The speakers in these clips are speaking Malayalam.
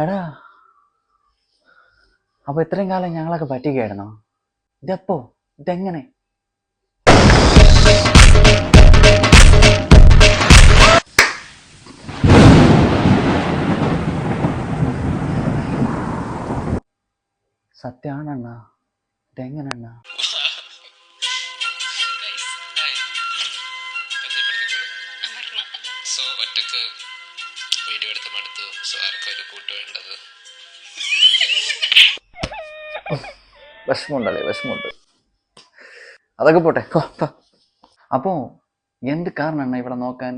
എടാ, അപ്പൊ ഇത്രയും കാലം ഞങ്ങളൊക്കെ പറ്റിക്കായിരുന്നോ? ഇതെപ്പോ? ഇതെങ്ങനെ? സത്യമാണെണ്ണ? ഇതെങ്ങനെണ്ണ? ഒറ്റക്ക് വീഡിയോ എടുത്ത് മടുത്തു. സോ ആർക്കും ഒരു കൂട്ട് വേണ്ടത്. വിഷമുണ്ട്. അതൊക്കെ പോട്ടെ. അപ്പോ എന്ത് കാരണം ഇവിടെ നോക്കാൻ?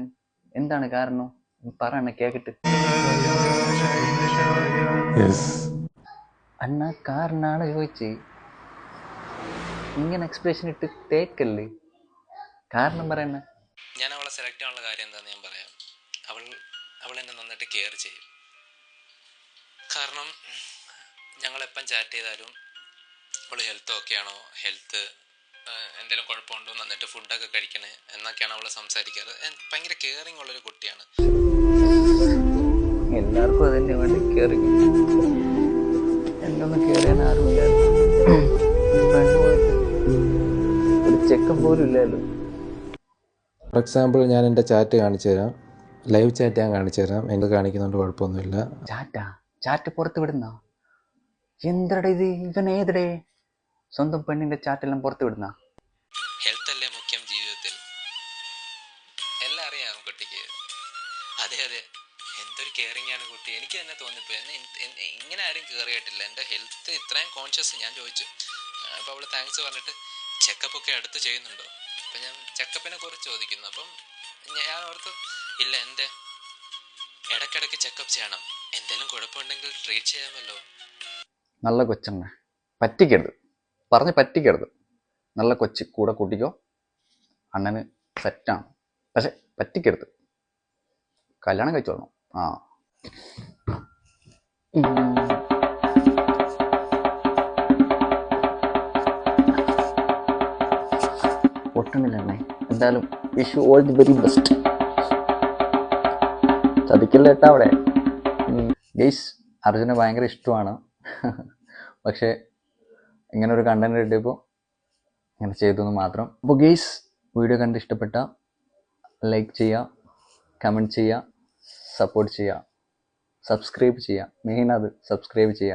എന്താണ് കാരണം? പറയണ കേക്കട്ട്. അണ്ണ കാരണാണ് ചോദിച്ച് ഇങ്ങനെ എക്സ്പ്രഷൻ ഇട്ട് തേക്കല്ലേ. കാരണം പറയണ. ഞാൻ അവളെ സെലക്ട് ചെയ്യാനുള്ള കാര്യം എന്താണെന്ന് ഞാൻ പറയാം. അവൾ എന്നെ നന്നായിട്ട് കെയർ ചെയ്യും. കാരണം ഞങ്ങളെപ്പം ചാറ്റ് ചെയ്താലും അവൾ ഹെൽത്ത് ഓക്കെ ആണോ, ഹെൽത്ത് എന്തെങ്കിലും കുഴപ്പമുണ്ടോ, നന്നായിട്ട് ഫുഡൊക്കെ കഴിക്കണേ എന്നൊക്കെയാണ് അവൾ സംസാരിക്കാറ്. ഭയങ്കര കെയറിങ് ഉള്ളൊരു കുട്ടിയാണ്. എല്ലാവർക്കും അതന്നെ വേണ്ടി കെയറിങ്. എന്നൊന്നും കെയർ ചെയ്യാൻ ആരുമില്ലായിരുന്നു. ഒരു ചെക്കപ്പ് പോലും ഇല്ലല്ലോ. ഫോർ എക്സാമ്പിൾ ഞാൻ എൻ്റെ ചാറ്റ് കാണിച്ചു തരാം. ലൈവ് ചാറ്റ് ഞാൻ കാണിച്ചു തരാം. എന്ത് കാണിക്കുന്നുണ്ട് കുഴപ്പമൊന്നുമില്ല. ചാറ്റ് പുറത്ത് വിടുന്ന എന്തടേ ഇത്? ഇവൻ ഏതടേ സ്വന്തം പെണ്ണിന്റെ ചാറ്റെല്ലാം പുറത്ത് വിടുന്ന? ഹെൽത്ത് അല്ലേ മുഖ്യം ജീവിതത്തിൽ. എല്ലാം അറിയാം കുട്ടിക്ക്. അതെ എന്തൊരു കെയറിങ് ആണ് കുട്ടി. എനിക്ക് തന്നെ തോന്നിപ്പോയി. ഇങ്ങനെ ആരും കെയർ ചെയ്തിട്ടില്ല. എൻ്റെ ഹെൽത്ത് ഇത്രയും കോൺഷ്യസ്. ഞാൻ ചോദിച്ചു. അപ്പോൾ അവൾ താങ്ക്സ് പറഞ്ഞിട്ട് ചെക്കപ്പ് ഒക്കെ അടുത്ത് ചെയ്യുന്നുണ്ടോ? അപ്പം ഞാൻ ചെക്കപ്പിനെ കുറിച്ച് ചോദിക്കുന്നു. അപ്പം ഞാൻ ഓർത്ത് ഇല്ല, എൻ്റെ ഇടയ്ക്കിടയ്ക്ക് ചെക്കപ്പ് ചെയ്യണം, എന്തെങ്കിലും കുഴപ്പമുണ്ടെങ്കിൽ ട്രീറ്റ് ചെയ്യാമല്ലോ. നല്ല കൊച്ചെണ്ണ, പറ്റിക്കരുത്, പറഞ്ഞ് പറ്റിക്കരുത്. നല്ല കൊച്ച് കൂടെ കൂട്ടിക്കോ, അണ്ണന് സെറ്റാണ്. പക്ഷെ പറ്റിക്കരുത്, കല്യാണം കഴിച്ചോളണം. പൊട്ടണില്ല അണ്ണേ. എന്തായാലും wish all the very best. ചതിക്കില്ല കേട്ടാ അവിടെ. ഗെയ്സ്, അർജുനെ ഭയങ്കര ഇഷ്ടമാണ്. പക്ഷേ ഇങ്ങനെ ഒരു കണ്ടന്റ് കിട്ടിയപ്പോൾ ഇങ്ങനെ ചെയ്തു മാത്രം. അപ്പോൾ ഗെയ്സ്, വീഡിയോ കണ്ട് ഇഷ്ടപ്പെട്ട ലൈക്ക് ചെയ്യുക, കമൻറ്റ് ചെയ്യുക, സപ്പോർട്ട് ചെയ്യുക, സബ്സ്ക്രൈബ് ചെയ്യുക. മെയിൻ അത് സബ്സ്ക്രൈബ് ചെയ്യുക.